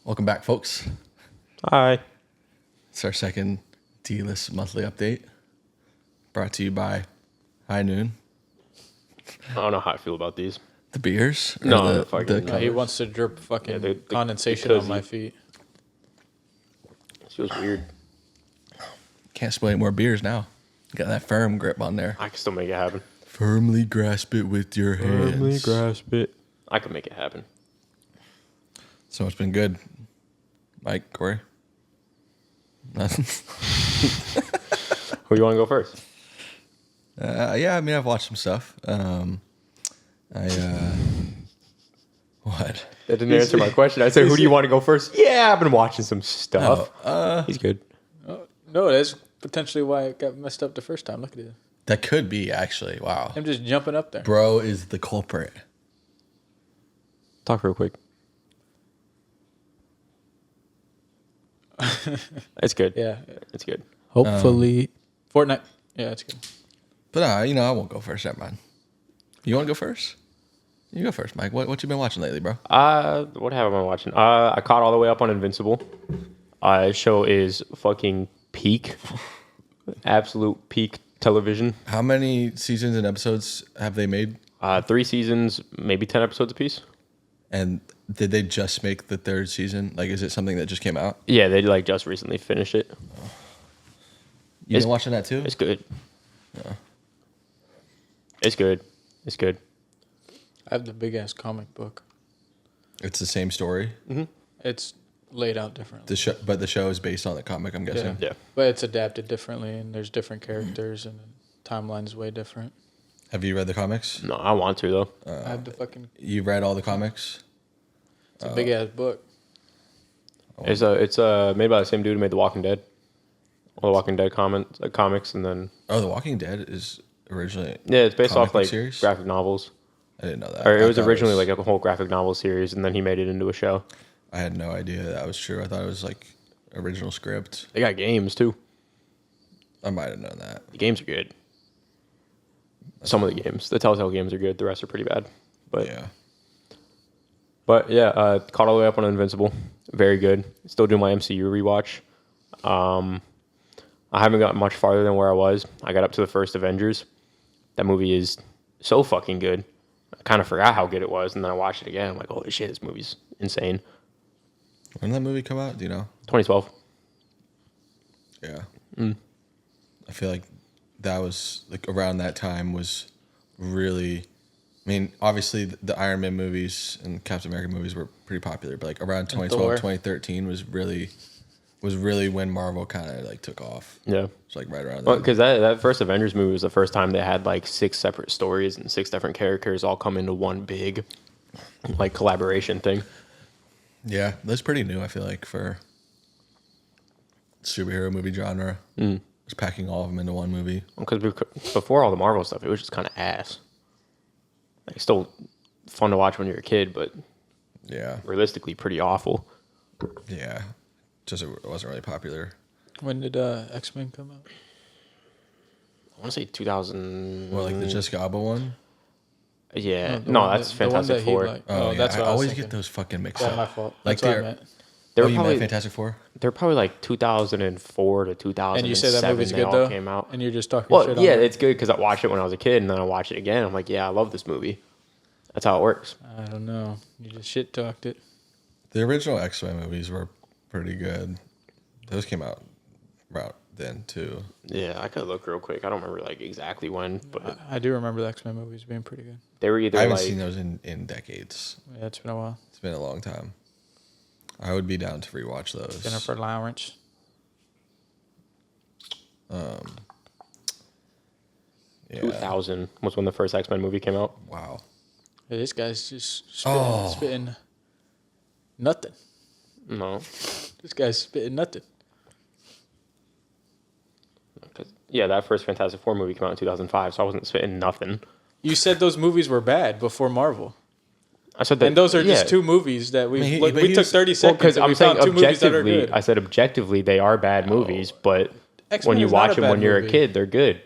Welcome back, folks. Hi. It's our second D-List monthly update, brought to you by High Noon. I don't know how I feel about these. The beers? Or No, the fucking- colors? He wants to drip fucking the condensation on my cozy. feet. It feels weird. Can't spill any more beers now. Got that firm grip on there. I can still make it happen. Firmly grasp it with your hands. grasp it. I can make it happen. So it's been good. Mike, Corey? Nothing? Who you want to go first? Yeah, I mean, I've watched some stuff. What? That didn't answer my question. I said, who do you want to go first? Yeah, I've been watching some stuff. He's good. No, that's potentially why it got messed up the first time. Look at it. That could be, actually. Wow. I'm just jumping up there. Bro is the culprit. Talk real quick. It's good. Yeah. It's good. Hopefully. Fortnite. Yeah, it's good. But, I won't go first. Never mind. You want to go first? You go first, Mike. What you been watching lately, bro? What have I been watching? I caught all the way up on Invincible. Show is fucking peak. Absolute peak television. How many seasons and episodes have they made? 3 seasons, maybe 10 episodes apiece. And did they just make the third season? Like, is it something that just came out? Yeah, they like just recently finished it. You been watching that too? It's good. Yeah. It's good. It's good. I have the big ass comic book. It's the same story. It's laid out differently. But the show is based on the comic, I'm guessing. Yeah. But it's adapted differently, and there's different characters, and the timeline is way different. Have you read the comics? No, I want to though. I have the fucking. You've read all the comics? It's a big ass book. It's made by the same dude who made The Walking Dead. All the Walking Dead comics, and then Oh, The Walking Dead is originally it's based off like series? graphic novels. I didn't know that. Or it I was thought originally like a whole graphic novel series, and then he made it into a show. I had no idea that was true. I thought it was like original script. They got games too. I might have known that. The games are good. Some of the games, the Telltale games are good. The rest are pretty bad. But Yeah. Caught all the way up on Invincible. Very good. Still doing my MCU rewatch. I haven't gotten much farther than where I was. I got up to the first Avengers. That movie is so fucking good. I kind of forgot how good it was, and then I watched it again. I'm like, holy shit, this movie's insane. When did that movie come out? Do you know? 2012. Yeah. I feel like that was like around that time was really. I mean, obviously the Iron Man movies and Captain America movies were pretty popular, but like around 2012, 2013 was really when Marvel kind of like took off. Yeah. It's like right around Well, then. because that first Avengers movie was the first time they had like 6 separate stories and 6 different characters all come into one big like collaboration thing. Yeah, that's pretty new. I feel like for superhero movie genre, just packing all of them into one movie. Because before all the Marvel stuff, it was just kind of ass. Like, still fun to watch when you're a kid, but Yeah, realistically pretty awful. yeah. Just it wasn't really popular. When did X-Men come out? I want to say 2000. Well, like the Jessica Alba one. Yeah. the No, one that's the one Fantastic that he Four. liked. Oh, yeah. That's what I I was always thinking. get those fucking mixed Yeah, up. my fault. Like That's what I they're- meant. They Oh, were you probably meant Fantastic Four? they're probably like 2004 to 2007. And you say that movie's they good all though, came out. and you're just talking Well, shit on yeah, it. it's good because I watched it when I was a kid, and then I watched it again. I'm like, yeah, I love this movie. That's how it works. I don't know. You just shit talked it. The original X-Men movies were pretty good. Those came out around then too. Yeah, I could look real quick. I don't remember like exactly when, but I do remember the X-Men movies being pretty good. they were either I haven't like seen those in decades. Yeah, it's been a while. It's been a long time. I would be down to rewatch those. Jennifer Lawrence. Yeah. 2000 was when the first X-Men movie came out. Wow. Hey, this guy's just Oh. spitting nothing. No, This guy's spitting nothing. 'cause- yeah, that first Fantastic Four movie came out in 2005, so I wasn't spitting nothing. You said those movies were bad before Marvel. I said that, And those are yeah. just 2 movies that we I mean, look, but we he took was- 30 Well, seconds because and I'm we saying found 2 movies that are objectively, good. I said objectively they are bad movies, but X-Men when you is not watch a them bad when you're a movie. kid, they're good.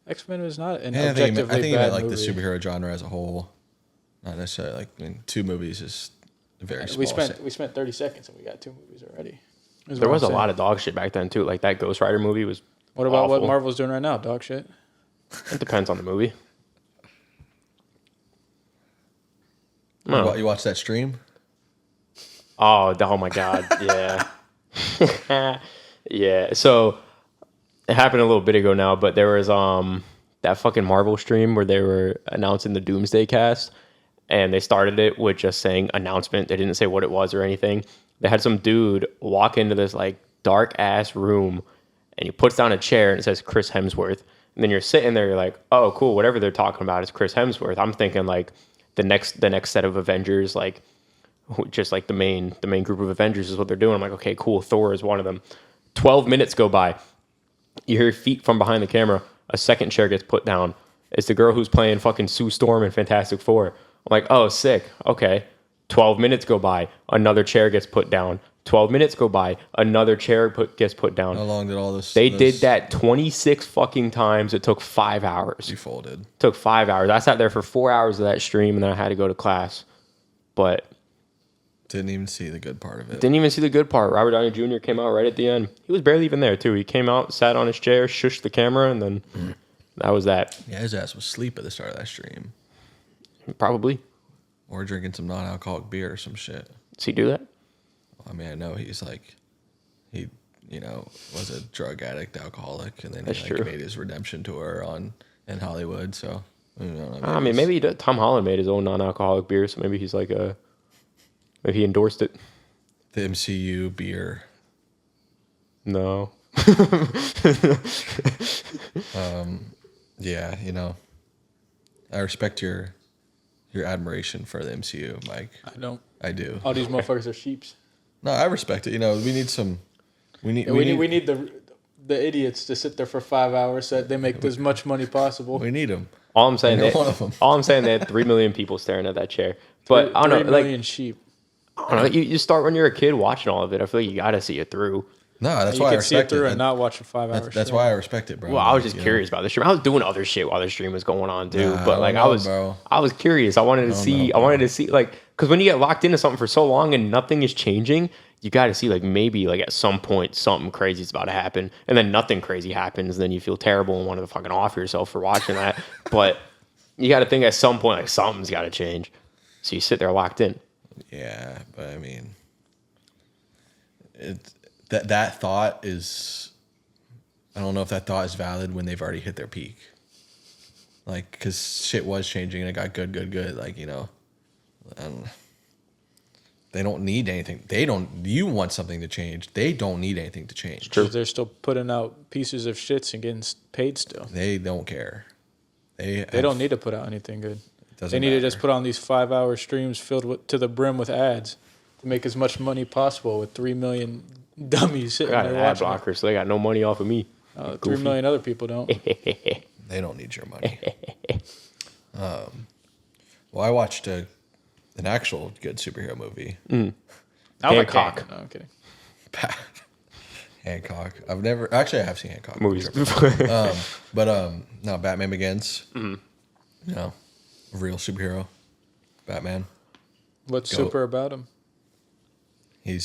X-Men is not an And I objectively think you bad meant like movie. the superhero genre as a whole. Not necessarily like 2 movies is very small. We spent 30 seconds and we got 2 movies already. There was a lot of dog shit back then too. Like that Ghost Rider movie was. What about awful. what Marvel's doing right now? Dog shit. It depends on the movie. No. You watched that stream? Oh my God. Yeah. Yeah. So it happened a little bit ago now, but there was that fucking Marvel stream where they were announcing the Doomsday cast, and they started it with just saying announcement. They didn't say what it was or anything. They had some dude walk into this like dark ass room, and he puts down a chair and it says Chris Hemsworth. And then you're sitting there, you're like, oh cool, whatever they're talking about is Chris Hemsworth. I'm thinking like the next set of Avengers, like just like the main group of Avengers is what they're doing. I'm like, okay, cool. Thor is one of them. 12 minutes go by. You hear feet from behind the camera. A second chair gets put down. It's the girl who's playing fucking Sue Storm in Fantastic Four. I'm like, oh, sick. Okay. 12 minutes go by. Another chair gets put down. 12 minutes go by. Another chair gets put down. How long did all this? They did that 26 fucking times. It took 5 hours. You folded. Took 5 hours. I sat there for 4 hours of that stream, and then I had to go to class. But didn't even see the good part of it. didn't even see the good part. Robert Downey Jr. came out right at the end. He was barely even there, too. He came out, sat on his chair, shushed the camera, and then that was that. Yeah, his ass was asleep at the start of that stream. Probably. Or drinking some non-alcoholic beer or some shit. Does he do that? I mean, I know he's like, he, was a drug addict, alcoholic, and then That's he true. made his redemption tour in Hollywood. So, I mean, maybe Tom Holland made his own non-alcoholic beer, so maybe he's like maybe he endorsed it. the MCU beer. No. Yeah, I respect your admiration for the MCU, Mike. I don't. I do. All these motherfuckers are sheeps. No, I respect it. We need some. We need the idiots to sit there for 5 hours so that they make as much money possible. We need them. All I'm saying, One of them. they had 3 million people staring at that chair. But I don't know, 3 like million sheep. I don't know. You start when you're a kid watching all of it. I feel like you got to see it through. No, that's You why I can see it respect through it. and not watch a 5 hour. That's why I respect it, bro. Well, I was just curious about the stream. I was doing other shit while the stream was going on too. Nah, but like I don't know, bro. I was curious. I wanted to see. I wanted to see like because when you get locked into something for so long and nothing is changing, you got to see like maybe like at some point something crazy is about to happen, and then nothing crazy happens. And then you feel terrible and want to fucking off yourself for watching that. But you got to think at some point like something's got to change. So you sit there locked in. Yeah, but I mean, that thought is. I don't know if that thought is valid when they've already hit their peak. Like, because shit was changing and it got good. Like, they don't need anything. You want something to change. They don't need anything to change. Because they're still putting out pieces of shits and getting paid still. They don't care. They don't need to put out anything good. Doesn't They need to matter. just put on these 5 hour streams filled to the brim with ads to make as much money possible with 3 million dummies I sitting got an there ad watching. blocker, so they got no money off of me. 3 million other people don't. They don't need your money. Well, I watched an actual good superhero movie. I like Hancock. Hank. No, I'm kidding. Hancock. I have seen Hancock Movies. But no, Batman Begins. A real superhero. Batman. What's Go. super about him? He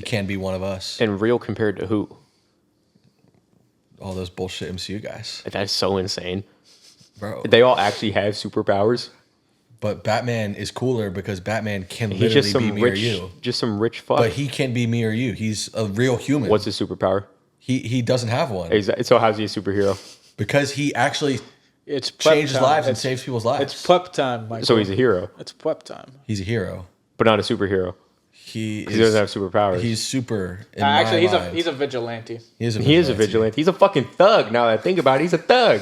can be one of us. And real compared to who? All those bullshit MCU guys, That's so insane. bro. They all actually have superpowers. But Batman is cooler because Batman can He's literally just be some me or rich, you. just some rich fuck. But he can be me or you. He's a real human. What's his superpower? He doesn't have one So how's he a superhero? because he actually It's prep changes time. lives and It's- saves people's lives. It's prep time, Michael. So he's a hero, It's prep time. He's a hero. but not a superhero. He He doesn't have superpowers. He's super. In Actually, my mind. he's a vigilante. He is a vigilante. He's a fucking thug. Now that I think about it, he's a thug.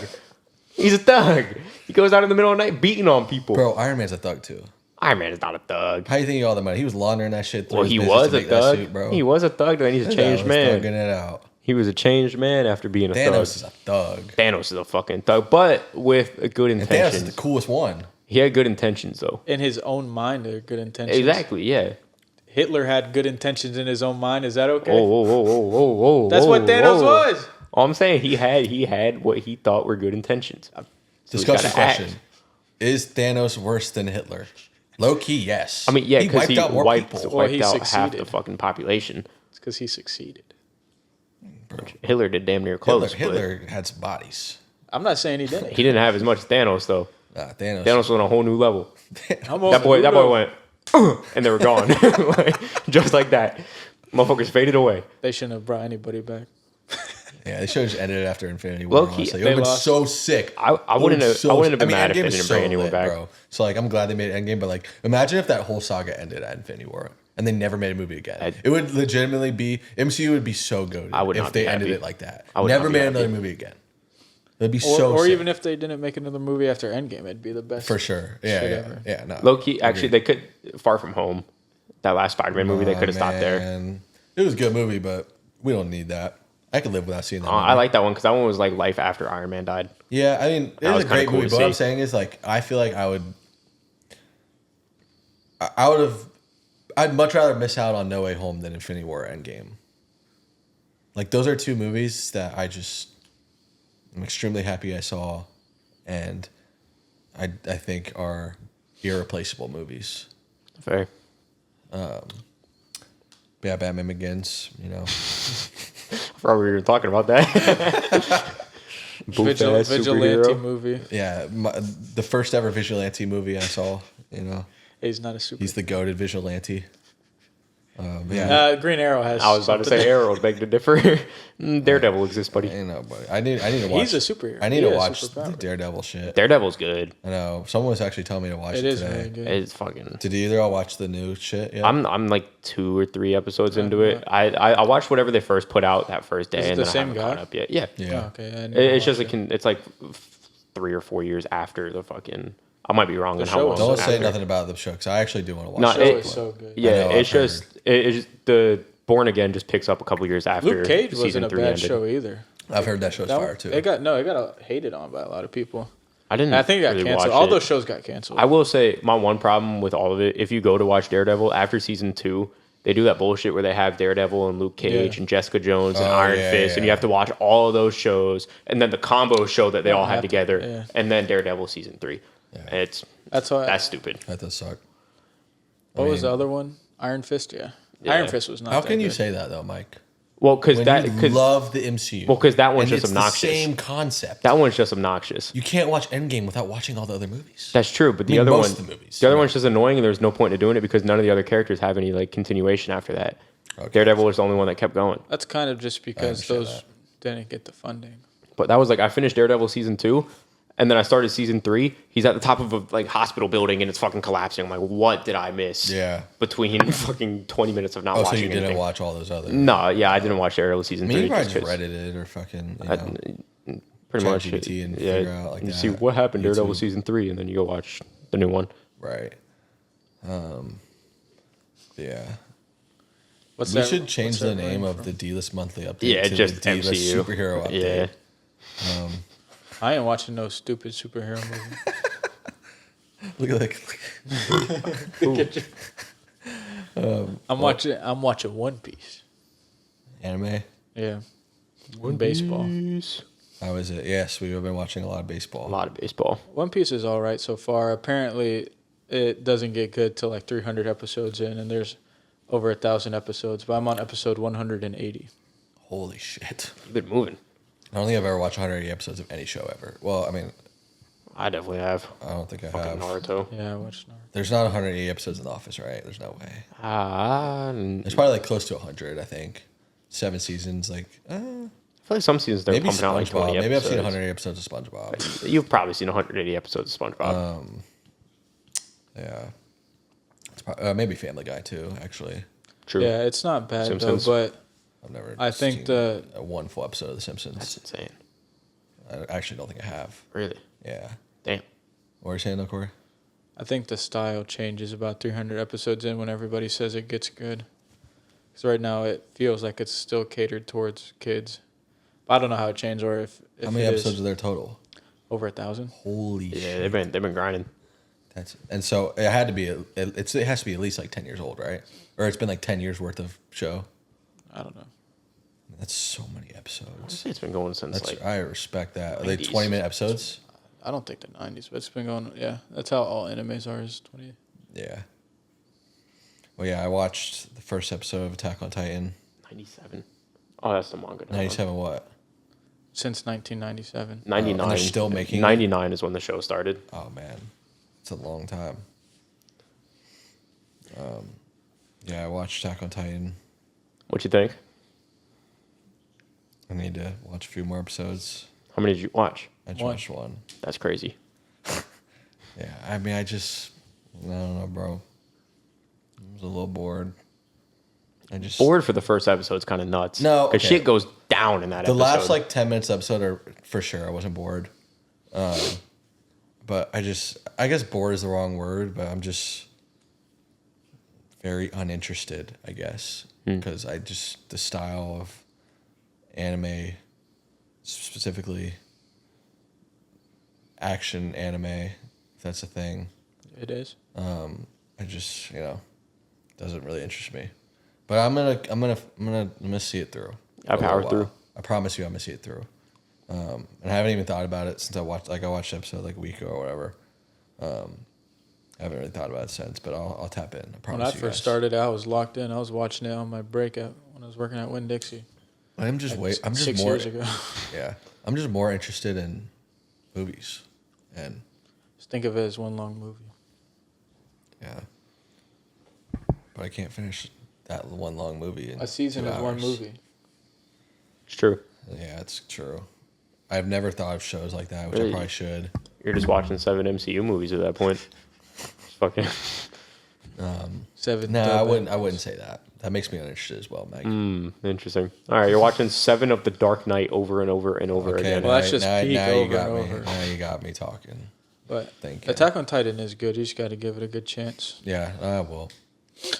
He's a thug. He goes out in the middle of the night beating on people. Bro, Iron Man's a thug too. Iron Man is not a thug. How do you think he got all the money? He was laundering that shit through Well, his he business was to a make that thug. suit, bro. He was a thug, then he's a His changed ass was man. thugging it out. He was a changed man after being a Thanos is thug. a thug. Thanos is a fucking thug, but with good And Thanos is intentions. the coolest one. He had good intentions, though. In his own mind, they're good intentions. Exactly, yeah. Hitler had good intentions in his own mind. Is that okay? Whoa. That's what Thanos was. All I'm saying, he had what he thought were good intentions. So he's Discussion gotta act. question. Is Thanos worse than Hitler? Low key, yes. I mean, yeah, he because he more wiped people. Well, he out half the succeeded. fucking population. It's because he succeeded. Hitler did damn near close. Hitler had some bodies. I'm not saying he didn't. He didn't have as much as Thanos though. Thanos. Thanos was on a whole new level. I'm That boy went, and they were gone, like, just like that. Motherfuckers faded away. They shouldn't have brought anybody back. Yeah, they should have just ended it after Infinity War. Low-key, It would they have been lost. so sick. I wouldn't have been mad if they Endgame didn't is bring so anyone lit, back. bro. So like, I'm glad they made Endgame, but like, imagine if that whole saga ended at Infinity War and they never made a movie again. It would legitimately be MCU would be so good if they ended it like that. Never made another movie again. It'd be Or sick. even if they didn't make another movie after Endgame, it'd be the best. For sure. Yeah. No. Low key, actually, they could. Far From Home, that last Spider-Man movie, they could have stopped there. It was a good movie, but we don't need that. I could live without seeing that. I like that one because that one was like life after Iron Man died. Yeah, I mean, it was a great cool movie. to But what I'm see. saying is, like, I feel like I'd much rather miss out on No Way Home than Infinity War or Endgame. Like, those are two movies that I'm extremely happy I saw, and I think are irreplaceable movies. Fair. Yeah, Batman Begins, I forgot we were talking about that. Boof-ass Vigilante superhero. movie. Yeah, the first ever vigilante movie I saw. He's not a super. He's the goated vigilante. Yeah, Green Arrow has. I was about to say Arrow, beg to differ. Daredevil exists, buddy. I know, but I need to watch. He's a superhero. I need He to has watch the superpowers. Daredevil shit. Daredevil's good. I know. Someone was actually telling me to watch it It is today. really good. It's fucking. Did either all watch the new shit yet? I'm like 2 or 3 episodes into it. I watched whatever they first put out that first day, Is it and the then same I haven't guy? caught up yet. Yeah. Yeah. Oh, okay. It's just it's like 3 or 4 years after the fucking. I might be wrong on how show long. is Don't so say after. nothing about the show because I actually do want to watch No, it. Show it- is so good. Yeah, I know, it's I've just it's just the Born Again just picks up a couple years after. Luke Cage season wasn't a 3 bad ended. show either. I've heard that show's That fire one- too. It got hated on by a lot of people. I didn't. And I think it got really canceled. watch All it. those shows got canceled. I will say my one problem with all of it, if you go to watch Daredevil after season 2, they do that bullshit where they have Daredevil and Luke Cage Yeah. and Jessica Jones and Oh, Iron yeah, Fist, and yeah. you have to watch all of those shows, and then the combo show that they all had have to, together, yeah. and then Daredevil season 3. And That's why. that's stupid. That does suck. What was mean- the other one? Iron Fist. Yeah. Yeah. Iron Fist was not. How that can you good. say that though, Mike? Well, because When that you because love the MCU. well, 'cause that one's and just it's obnoxious. The same concept. that one's just obnoxious. You can't watch Endgame without watching all the other movies. That's true, but the mean, other most one, of the movies, the other yeah. one's just annoying, and there's no point in doing it because none of the other characters have any like continuation after that. Okay. Daredevil was the only one that kept going. That's kind of just because understand those that. didn't get the funding. But that was like I finished Daredevil season 2, and then I started season 3. He's at the top of a like hospital building, and it's fucking collapsing. I'm like, what did I miss? Yeah. Between fucking 20 minutes of not Oh, so watching you didn't anything. watch all those other? No, yeah, I didn't watch Daredevil season I mean, 3. you probably just just 'cause Reddit it or fucking. pretty much. ChatGPT and yeah, figure out like you that. see what happened Daredevil YouTube. season 3, and then you go watch the new one. Right. Yeah. What's We that? should change what's the that name running of from? the D-list monthly update. Yeah, to just the D-list MCU superhero update. Yeah. I ain't watching no stupid superhero movie. Look at like I'm watching One Piece. anime. Yeah. Baseball. How is it? Yes, we've been watching a lot of baseball. A lot of baseball. One Piece is all right so far. Apparently, it doesn't get good till like 300 episodes in, and there's over 1,000 episodes. But I'm on episode 180. Holy shit! You've been moving. I don't think I've ever watched 180 episodes of any show ever. Well, I mean, I definitely have. I don't think I Fucking have. Naruto. Yeah, I watched Naruto. There's not 180 episodes in The Office, right? There's no way. I There's probably like close to 100, I think. 7 seasons, like feel like some seasons they're maybe pumping out like 20 SpongeBob. episodes. Maybe I've seen 180 episodes of SpongeBob. You've probably seen 180 episodes of SpongeBob. Yeah, maybe Family Guy too. Actually, True. Yeah, it's not bad Simpsons. though, but I've never. I think seen the- one full episode of The Simpsons. That's insane. I actually don't think I have. Really? Yeah. Damn. What are you saying, though, Corey? I think the style changes about 300 episodes in when everybody says it gets good. Because right now it feels like it's still catered towards kids. I don't know how it changed or if How many it is episodes are there total? over 1,000. Holy Yeah, shit! they've been grinding. And so it had to be. It has to be at least like 10 years old, right? Or it's been like 10 years worth of show. I don't know. That's so many episodes. It's been going since That's like I respect that. Are they 90s. 20-minute episodes? I don't think the 90s, but it's been going. Yeah, that's how all animes are. Is 20. Yeah. Well, yeah, I watched the first episode of Attack on Titan. 97. Oh, that's the manga. 97 what? Since 1997. 99. And they're still making it? 99 is when the show started. Oh, man. It's a long time. Yeah, I watched Attack on Titan. What you think? I need to watch a few more episodes. How many did you watch? I just watched one. That's crazy. Yeah, I mean, I don't know, bro. I was a little bored. Bored for the first episode's kind of nuts. No, because shit goes down in that the episode. last like 10 minutes episode are for sure. I wasn't bored, but I guess bored is the wrong word. But I'm just very uninterested, I guess, because the style of anime, specifically action anime, if that's a thing. It is. I just doesn't really interest me. But I'm gonna see it through. I powered through. I promise you, I'm gonna see it through. And I haven't even thought about it since I watched the episode like a week ago or whatever. I haven't really thought about it since, but I'll tap in. I promise. When I first started, I was locked in. I was watching it on my break when I was working at Winn-Dixie. I'm just 6 more, years ago. Yeah, I'm just more interested in movies, and Just think of it as one long movie. yeah. But I can't finish that one long movie. In A season 2 is one hours. movie. It's true. Yeah, it's true. I've never thought of shows like that, which Really? I probably should. You're just watching 7 MCU movies at that point. Just fucking. 7. No, dope I wouldn't say that. That makes me uninterested as well, Meg. Interesting. All right, you're watching 7 of the Dark Knight over and over and over Okay, again. Well, that's just now peak you over got and me. over. Now you got me talking. But Thank you. Attack on Titan is good. You just got to give it a good chance. Yeah, I will.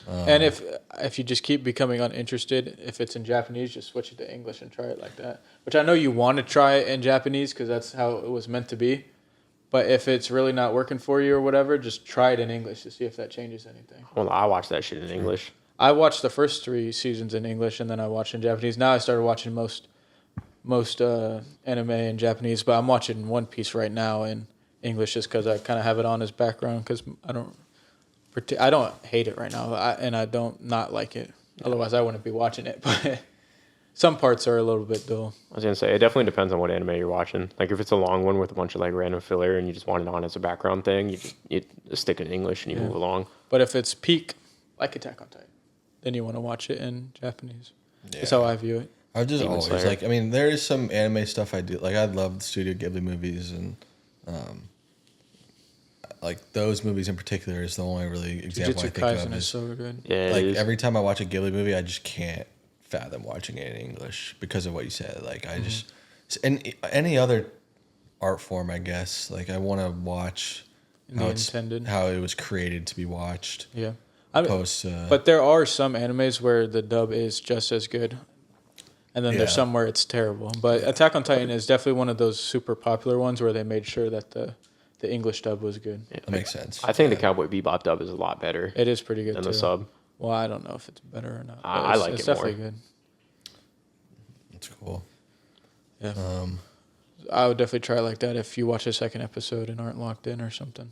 And if you just keep becoming uninterested, if it's in Japanese, just switch it to English and try it like that. Which I know you want to try it in Japanese because that's how it was meant to be. But if it's really not working for you or whatever, just try it in English to see if that changes anything. Well, I watched that shit in English. I watched the first 3 seasons in English and then I watched in Japanese. Now I started watching most anime in Japanese, but I'm watching One Piece right now in English just because I kind of have it on as background because I don't hate it right now, and I don't not like it. Otherwise, I wouldn't be watching it. But some parts are a little bit dull. I was gonna say it definitely depends on what anime you're watching. Like if it's a long one with a bunch of like random filler and you just want it on as a background thing, you just stick it in English and you move along. But if it's peak, like Attack on Titan, then you want to watch it in Japanese. Yeah. That's how I view it. I just Demon always Slayer. like. I mean, there is some anime stuff I do. Like, I love the Studio Ghibli movies, and like those movies in particular is the only really example I Jujutsu think of. Kaisen is Is, so good. Yeah, like it is. every time I watch a Ghibli movie, I just can't fathom watching it in English because of what you said. Like I just, and any other art form, I guess. Like I want to watch how it was created to be watched. Yeah. Opposed to, But there are some animes where the dub is just as good. And then there's Yeah. some where it's terrible. But Attack on Titan is definitely one of those super popular ones where they made sure that the English dub was good. that makes sense. I think the Cowboy Bebop dub is a lot better It is pretty good than too. the sub. Well, I don't know if it's better or not. but I like it's it more. definitely good. It's cool. Yeah. I would definitely try it like that if you watch a second episode and aren't locked in or something.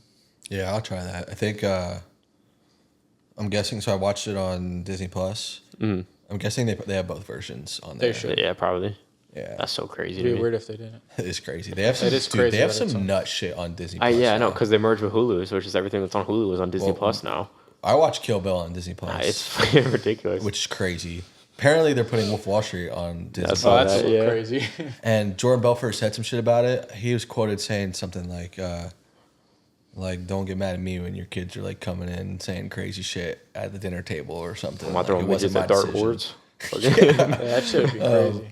Yeah, I'll try that. I think I'm guessing. So I watched it on Disney Plus. Mm-hmm. I'm guessing they have both versions on there. They should. Yeah, probably. Yeah, That's so crazy It'd to be me. weird if they didn't. it is crazy. They have some. It is Dude, crazy they have that it's some on- nut shit on Disney Plus. Yeah, I know now. because they merged with Hulu, so it's just everything that's on Hulu is on Disney Well, Plus now. I watch Kill Bill on Disney Plus, It's fucking ridiculous. which is crazy. Apparently, they're putting Wolf of Wall Street on Disney That's Plus. all Oh, that's that, yeah. crazy. And Jordan Belfort said some shit about it. He was quoted saying something like, "Don't get mad at me when your kids are like coming in saying crazy shit at the dinner table or something." I'm not Like, throwing it wasn't midgets my at decision. dartboards. Yeah, that should be crazy.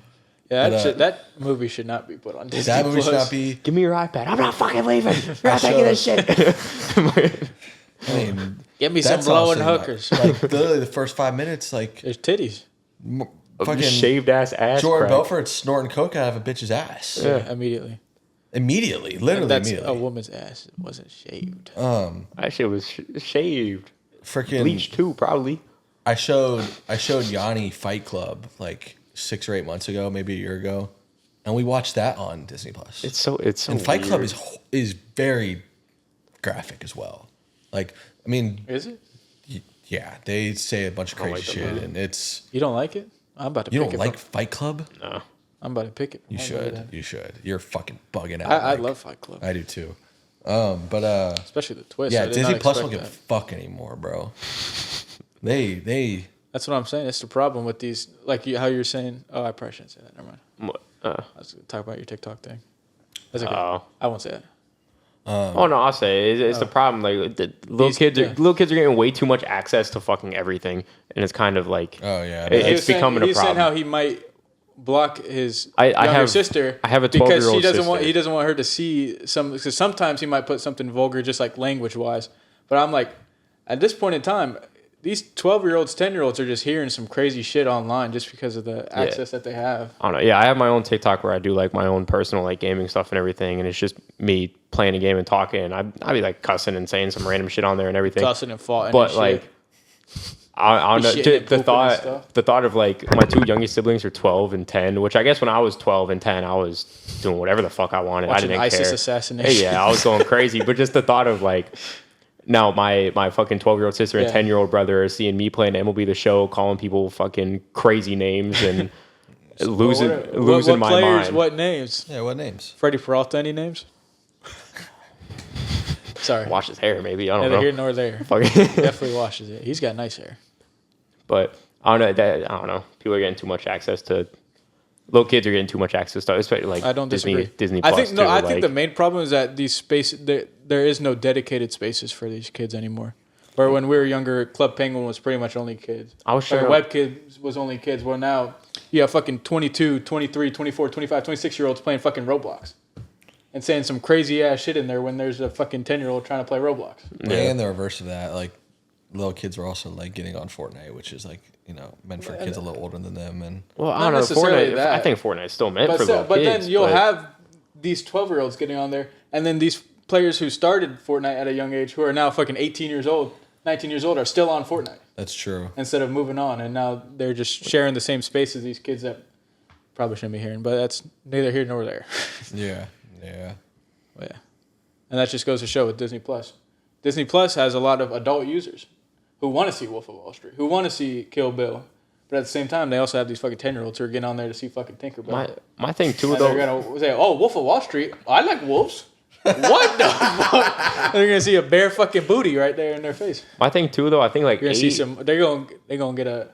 Yeah, but, that movie should not be put on Disney That movie should Plus. not be. Give me your iPad. I'm not fucking leaving. You're not taking this shit. I mean, Give me some that's blowing honestly hookers. Like literally the first 5 minutes, like There's titties. fucking Shaved ass Jordan crack. Belfort snorting coke out of a bitch's ass. Yeah, immediately. Immediately, And literally that's immediately. a woman's ass. It wasn't shaved. That shit was shaved. Freaking Bleached too, probably. I showed Yanni Fight Club like 6 or 8 months ago, maybe a year ago, and we watched that on Disney Plus. It's so and Fight Club weird. is very graphic as well. Like I mean, Is it? yeah, they say a bunch of crazy like the shit, movie. and it's You don't like it? I'm about to you pick don't it. like Fight Club? No. I'm about to pick it. You I'll should. look at You should. You're fucking bugging out. that. I Mike. love Fight Club, I do too. But especially the twist. yeah, I did Disney not Plus expect don't give a that. fuck anymore, bro. They That's what I'm saying. It's the problem with these, like how you're saying. Oh, I probably shouldn't say that. Never mind. What? I was gonna talk about your TikTok thing. That's okay. Oh. I won't say that. Oh no, I'll say it's the problem. Like the little kids are getting way too much access to fucking everything, and it's kind of like Oh, yeah. it's becoming a He's saying problem. how he might block his I younger have- sister. I have a because 12-year-old he sister. doesn't want her to see some. Because sometimes he might put something vulgar, just like language wise. But I'm like, at this point in time, these 12-year-olds, 10-year-olds are just hearing some crazy shit online just because of the access that they have. I don't know. Yeah, I have my own TikTok where I do like my own personal like gaming stuff and everything, and it's just me playing a game and talking. And I'd be like cussing and saying some random shit on there and everything. Cussing and foughting. But and like, shit. I don't know. Shitting and The pooping and stuff. thought of like my two youngest siblings are 12 and 10, which I guess when I was 12 and 10, I was doing whatever the fuck I wanted. Watching I didn't ISIS care. assassination. Hey, yeah, I was going crazy. But just the thought of like, now my fucking 12-year-old sister and Yeah. 10-year-old brother are seeing me playing MLB The Show, calling people fucking crazy names and losing what my players, mind. what names? yeah. What names? Freddie Peralta, any names? Sorry. Wash his hair, maybe. I don't Neither know. here nor there. Fucking- Definitely washes it. He's got nice hair. But I don't know. I don't know. People are getting too much access to. Little kids are getting too much access to, especially like I don't disagree. Disney I Plus. think no. too, I think like- the main problem is that these there is no dedicated spaces for these kids anymore. Where when we were younger, Club Penguin was pretty much only kids. I was sure. Web Kids was only kids. Well, now you have fucking 22, 23, 24, 25, 26-year-olds playing fucking Roblox. And saying some crazy ass shit in there when there's a fucking 10-year-old trying to play Roblox. Yeah. And the reverse of that, like little kids were also like getting on Fortnite, which is like meant for kids a little older than them. And Well, I Not don't know. necessarily Fortnite. that. I think Fortnite's still meant But, for little but kids. then you'll but have these 12-year-olds getting on there, and then these players who started Fortnite at a young age, who are now fucking 18 years old, 19 years old, are still on Fortnite that's true. instead of moving on, and now they're just sharing the same space as these kids that probably shouldn't be hearing, but that's neither here nor there. Yeah. But yeah, and that just goes to show with Disney Plus. Disney Plus has a lot of adult users who want to see Wolf of Wall Street, who want to see Kill Bill, but at the same time, they also have these fucking 10-year-olds who are getting on there to see fucking Tinkerbell. my thing too, And though. they're gonna say, "Oh, Wolf of Wall Street. I like wolves." What the fuck? They're gonna see a bare fucking booty right there in their face. My thing too, though. I think like You're gonna see 8, some. They're gonna get a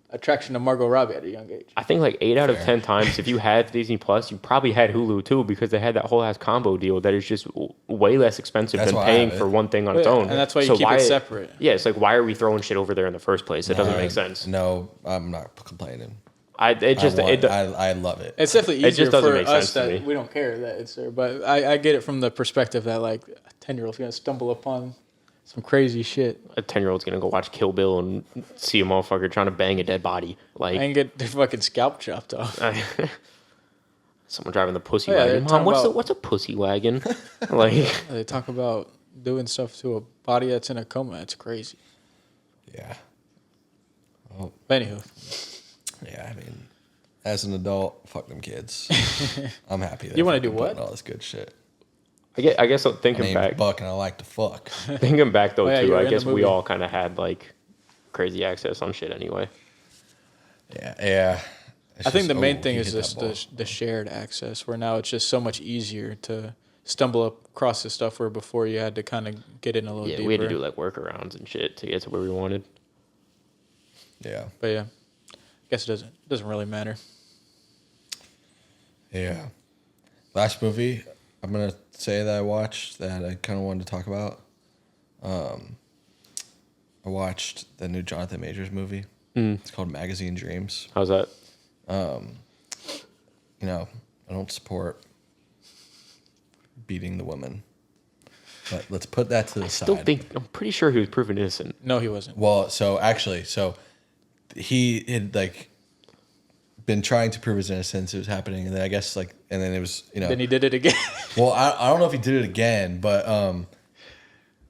attraction to Margot Robbie at a young age. I think like 8 out of 10 times, if you had Disney Plus, you probably had Hulu too, because they had that whole ass combo deal that is just way less expensive That's than why I paying have for it. one thing on its Yeah, own. and that's why you So keep it separate. Yeah, it's like, why are we throwing shit over there in the first place? It doesn't make sense. No, I'm not complaining. I love it. It's definitely It just easier doesn't for make us sense to that me. we don't care that it's there, but I get it from the perspective that like a 10-year-old's gonna stumble upon some crazy shit A 10-year-old's gonna go watch Kill Bill and see a motherfucker trying to bang a dead body. Like and get their fucking scalp chopped off. someone driving the pussy Oh, yeah, they're wagon. Mom, talking about- what's a pussy wagon? Like, They talk about doing stuff to a body that's in a coma. It's crazy. Yeah. But anywho, Yeah. I mean, as an adult, fuck them kids. I'm happy. You wanna do fucking what? putting all this good shit. I guess My thinking name's back, Buck, and I like to fuck. thinking back though Oh, yeah, you too. were I in the guess we movie. all kind of had like crazy access on shit anyway. Yeah. It's I think just- the main oh, thing he is hit just that ball. the shared access, where now it's just so much easier to stumble across this stuff, where before you had to kind of get in a little Yeah, deeper. we had to do like workarounds and shit to get to where we wanted. Yeah. But yeah, I guess it doesn't really matter. Yeah. Last movie I'm going to say that I watched that I kind of wanted to talk about. I watched the new Jonathan Majors movie. It's called Magazine Dreams. How's that? You know, I don't support beating the woman. But let's put that to the side. I'm pretty sure he was proven innocent. No, he wasn't. Well, so he had like been trying to prove his innocence. It was happening, and then I guess like, and then it was, you know. Then he did it again. Well, I don't know if he did it again, but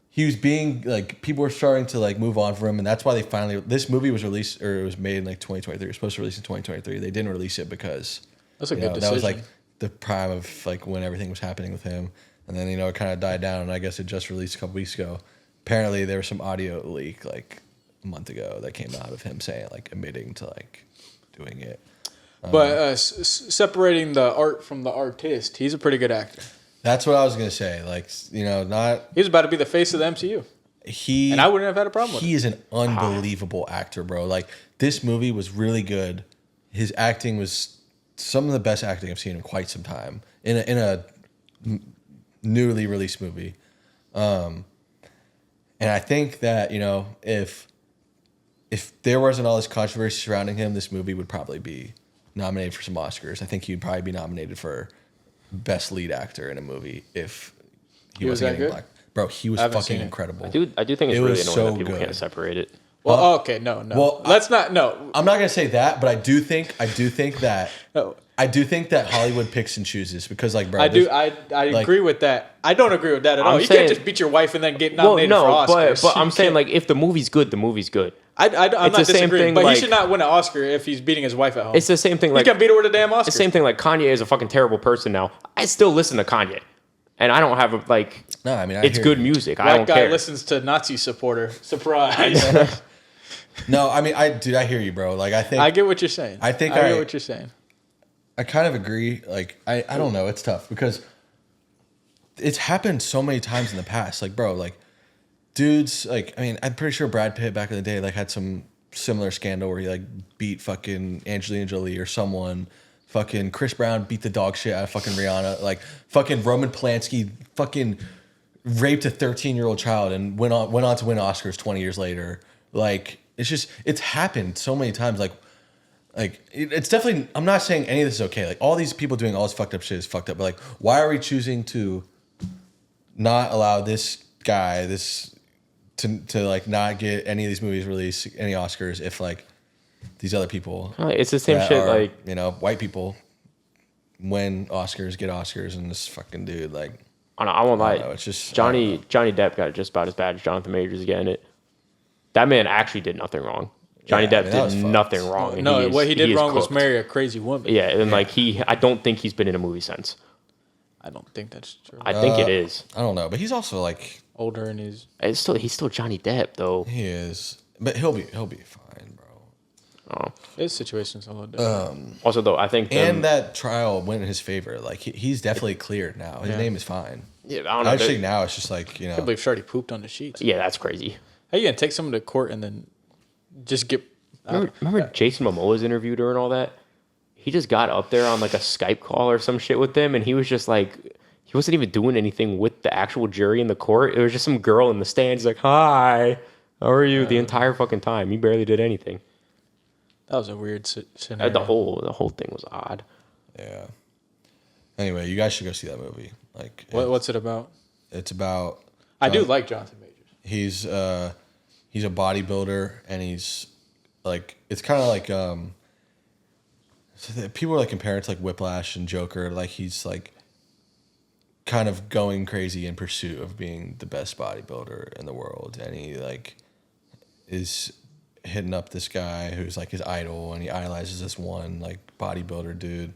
he was being like, people were starting to like move on from him, and that's why they finally. This movie was released, or it was made in like 2023. It was supposed to release in 2023. They didn't release it because That's a you good know, decision. that was like the prime of like when everything was happening with him, and then it kind of died down, and I guess it just released a couple weeks ago. apparently there was some audio leak like a month ago that came out of him saying like admitting to like doing it. But separating the art from the artist, he's a pretty good actor. That's what I was gonna say. Like, you know, not He's about to be the face of the MCU. And I wouldn't have had a problem with it. He is an unbelievable actor, bro. Like, this movie was really good. His acting was some of the best acting I've seen in quite some time in a newly released movie. And I think that, you know, if there wasn't all this controversy surrounding him, this movie would probably be nominated for some Oscars. I think he'd probably be nominated for best lead actor in a movie if he was wasn't that getting good? black. Bro, he was fucking incredible. I do think it's It really was annoying so that people good. can't separate it. Well, okay, no. Well, let's not. No, I'm not gonna say that, but I do think that no. I do think that Hollywood picks and chooses because, like, bro, I do. there's- I like- agree with that. I don't agree with that at all. You saying- can't just beat your wife and then get Well, nominated no, for Oscars. but I'm You saying can't- like if the movie's good, the movie's good. I'm it's not the same disagreeing, thing, but like- he should not win an Oscar if he's beating his wife at home. It's the same thing. He Like can beat her with a damn Oscar. It's the same thing. Like Kanye is a fucking terrible person now. I still listen to Kanye, and I don't have a like. No, I mean, I it's hear good you. music. I Black don't guy care. listens to Nazi supporter. Surprise! No, I mean, I hear you, bro. Like, I think I get what you're saying. I think I get what you're saying. I kind of agree. Like, I don't know. It's tough because it's happened so many times in the past. Like, bro, like, dudes, like, I mean, I'm pretty sure Brad Pitt back in the day, like, had some similar scandal where he, like, beat fucking Angelina Jolie or someone. Fucking Chris Brown beat the dog shit out of fucking Rihanna. Like, fucking Roman Polanski fucking raped a 13-year-old child and went on to win Oscars 20 years later. Like, it's happened so many times. Like, it's definitely, I'm not saying any of this is okay. Like, all these people doing all this fucked up shit is fucked up. But, like, why are we choosing to not allow this guy, to like, not get any of these movies released, any Oscars, if, like, these other people. It's the same that shit. are, Like you know, white people win Oscars, get Oscars, and this fucking dude, like, I won't lie. know, it's just- Johnny Depp got just about as bad as Jonathan Majors getting it. That man actually did nothing wrong. Johnny Yeah, I Depp mean, that was did fucked. nothing wrong. and No, what he did is wrong was cooked. marry a crazy woman. Yeah, and like I don't think he's been in a movie since. I don't think that's true. I think it is. I don't know. But he's also, like, Older and he's He's still Johnny Depp though. he is. But he'll be fine, bro. his situation's a little different. Also though, I think And that trial went in his favor. Like, he's definitely cleared now. His Yeah. name is fine. yeah, I don't know. I just think now it's just like, you I know. can't believe Shardy pooped on the sheets. Yeah, that's crazy. How you gonna take someone to court and then just get? Remember Jason Momoa's interview during all that? He just got up there on like a Skype call or some shit with them, and he was just like, he wasn't even doing anything with the actual jury in the court. It was just some girl in the stands like, "Hi, how are you?" The entire fucking time, he barely did anything. That was a weird scenario. The whole thing was odd. Yeah. Anyway, you guys should go see that movie. Like, What's it about? it's about. I do like Jonathan Majors. He's a bodybuilder, and he's like, it's kind of like so people are like comparing it to like Whiplash and Joker. Like, he's like kind of going crazy in pursuit of being the best bodybuilder in the world, and he like is hitting up this guy who's like his idol, and he idolizes this one like bodybuilder dude,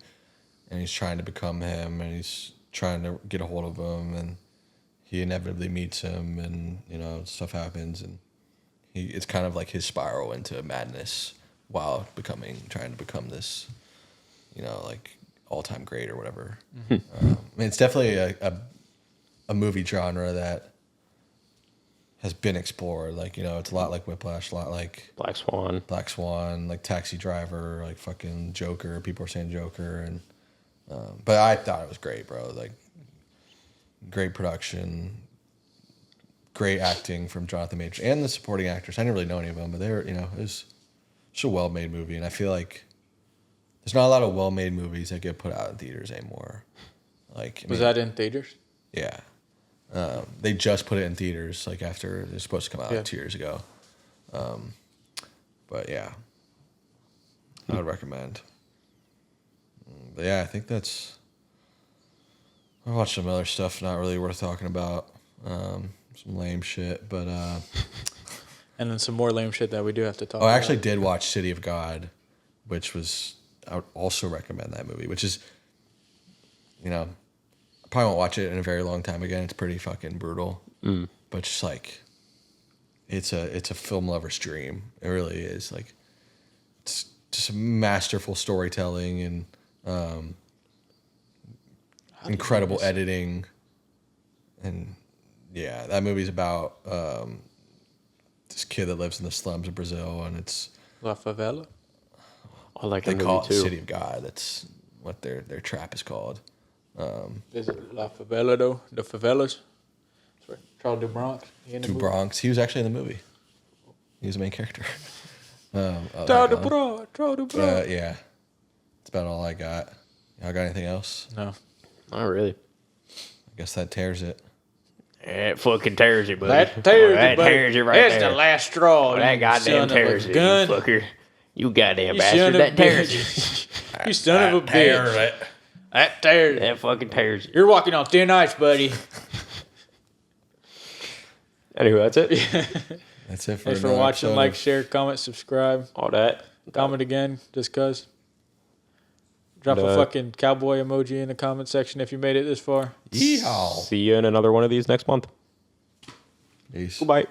and he's trying to become him, and he's trying to get a hold of him, and he inevitably meets him, and you know, stuff happens, and it's kind of like his spiral into madness while trying to become this, you know, like all-time great or whatever. I mean, it's definitely a movie genre that has been explored. Like, you know, it's a lot like Whiplash, a lot like Black Swan, like Taxi Driver, like fucking Joker. People are saying Joker, and but I thought it was great, bro. Like, great production, great acting from Jonathan Majors and the supporting actors. I didn't really know any of them, but they were, you know, it was just a well-made movie, and I feel like there's not a lot of well-made movies that get put out in theaters anymore. Like, Was that in theaters? Yeah. They just put it in theaters, like, after it was supposed to come out 2 years ago. But yeah, I would recommend. But yeah, I think that's. I watched some other stuff not really worth talking about. Some lame shit, but. And then some more lame shit that we do have to talk I about. actually did watch City of God, which was. I would also recommend that movie, which is. You know, I probably won't watch it in a very long time again. It's pretty fucking brutal. But just like, it's a film lover's dream. It really is. Like, it's just masterful storytelling and incredible editing. And yeah, that movie's about this kid that lives in the slums of Brazil, and it's La Favela. I like they that call movie it too. City of God. That's what their trap is called. Is it La Favela though? The favelas. That's where Charles DeBronx. To Bronx. He was actually in the movie. He was the main character. Charles DeBronx. Yeah, that's about all I got. Y'all got anything else? No. Not really. I guess that tears it. It fucking tears you, buddy. That tears that it, buddy. tears you right That's there. the last straw. That you goddamn son of a tears you, you gun. fucker. You goddamn You bastard. son of a That tears bitch. you. You son of a bitch. That tears it. That fucking tears you. You're walking on thin ice, buddy. Anyway, that's it. That's it for Thanks for another watching. episode Like, of- share, comment, subscribe. All that. Comment again, just cuz. Drop a No. fucking cowboy emoji in the comment section if you made it this far. Yeehaw. See you in another one of these next month. Peace. Goodbye.